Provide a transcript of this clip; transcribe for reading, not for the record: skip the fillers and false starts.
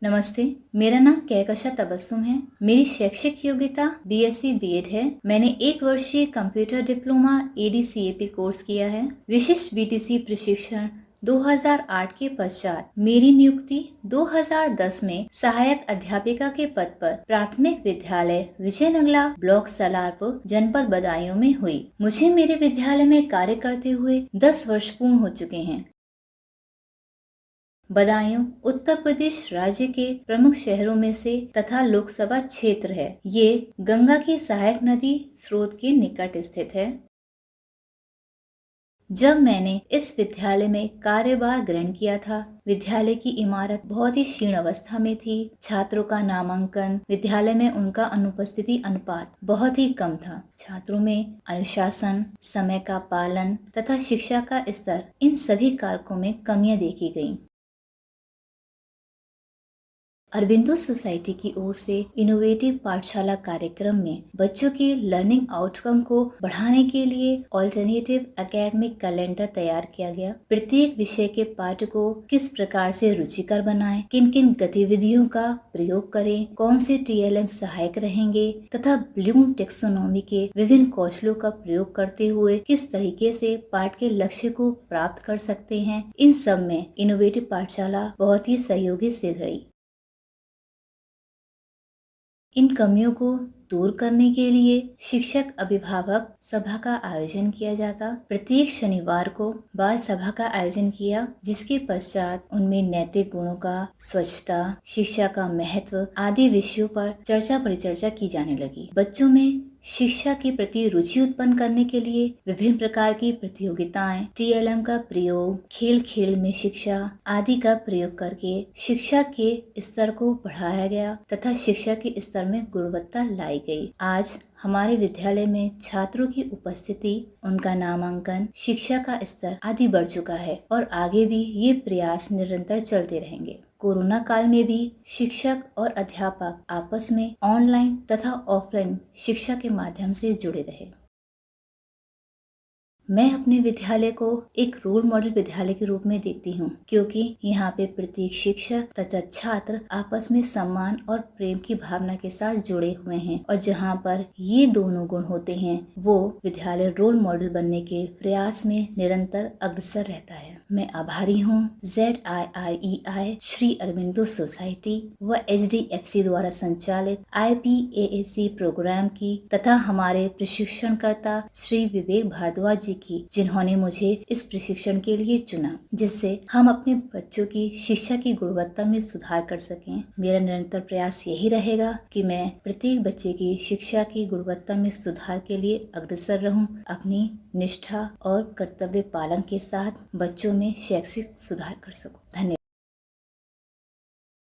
नमस्ते, मेरा नाम कहकशा तबस्सुम है। मेरी शैक्षिक योग्यता बीएससी बीएड है। मैंने 1 वर्षीय कंप्यूटर डिप्लोमा एडीसीएपी कोर्स किया है। विशिष्ट बीटीसी प्रशिक्षण 2008 के पश्चात मेरी नियुक्ति 2010 में सहायक अध्यापिका के पद पर प्राथमिक विद्यालय विजयनगला ब्लॉक सलारपुर जनपद बदायूं में हुई। मुझे मेरे विद्यालय में कार्य करते हुए 10 वर्ष पूर्ण हो चुके हैं। बदायूं उत्तर प्रदेश राज्य के प्रमुख शहरों में से तथा लोकसभा क्षेत्र है। ये गंगा की सहायक नदी स्रोत के निकट स्थित है। जब मैंने इस विद्यालय में कार्यभार ग्रहण किया था, विद्यालय की इमारत बहुत ही क्षीण अवस्था में थी। छात्रों का नामांकन, विद्यालय में उनका अनुपस्थिति अनुपात बहुत ही कम था। छात्रों में अनुशासन, समय का पालन तथा शिक्षा का स्तर, इन सभी कारकों में कमियां देखी गयी। अरबिंदो सोसाइटी की ओर से इनोवेटिव पाठशाला कार्यक्रम में बच्चों के लर्निंग आउटकम को बढ़ाने के लिए ऑल्टरनेटिव एकेडमिक कैलेंडर तैयार किया गया। प्रत्येक विषय के पाठ को किस प्रकार से रुचिकर बनाएं, किन किन गतिविधियों का प्रयोग करें, कौन से टीएलएम सहायक रहेंगे तथा ब्लूम टेक्सोनॉमी के विभिन्न कौशलों का प्रयोग करते हुए किस तरीके से पाठ के लक्ष्य को प्राप्त कर सकते हैं, इन सब में इनोवेटिव पाठशाला बहुत ही सहयोगी सिद्ध रही। इन कमियों को दूर करने के लिए शिक्षक अभिभावक सभा का आयोजन किया जाता। प्रत्येक शनिवार को बाल सभा का आयोजन किया, जिसके पश्चात उनमें नैतिक गुणों का, स्वच्छता, शिक्षा का महत्व आदि विषयों पर चर्चा परिचर्चा की जाने लगी। बच्चों में शिक्षा के प्रति रुचि उत्पन्न करने के लिए विभिन्न प्रकार की प्रतियोगिताएं, टीएलएम का प्रयोग, खेल खेल में शिक्षा आदि का प्रयोग करके शिक्षा के स्तर को बढ़ाया गया तथा शिक्षा के स्तर में गुणवत्ता लाई गई। आज हमारे विद्यालय में छात्रों की उपस्थिति, उनका नामांकन, शिक्षा का स्तर आदि बढ़ चुका है और आगे भी ये प्रयास निरंतर चलते रहेंगे। कोरोना काल में भी शिक्षक और अध्यापक आपस में ऑनलाइन तथा ऑफलाइन शिक्षा के माध्यम से जुड़े रहे। मैं अपने विद्यालय को एक रोल मॉडल विद्यालय के रूप में देखती हूँ, क्योंकि यहाँ पे प्रत्येक शिक्षक तथा छात्र आपस में सम्मान और प्रेम की भावना के साथ जुड़े हुए हैं और जहाँ पर ये दोनों गुण होते हैं, वो विद्यालय रोल मॉडल बनने के प्रयास में निरंतर अग्रसर रहता है। मैं आभारी हूँ ZIIEI श्री अरबिंदो सोसाइटी व HDFC द्वारा संचालित IPAAC प्रोग्राम की तथा हमारे प्रशिक्षणकर्ता श्री विवेक भारद्वाज जी की, जिन्होंने मुझे इस प्रशिक्षण के लिए चुना, जिससे हम अपने बच्चों की शिक्षा की गुणवत्ता में सुधार कर सकें। मेरा निरंतर प्रयास यही रहेगा कि मैं प्रत्येक बच्चे की शिक्षा की गुणवत्ता में सुधार के लिए अग्रसर रहूं, अपनी निष्ठा और कर्तव्य पालन के साथ बच्चों में शैक्षिक सुधार कर सकूं। धन्यवाद।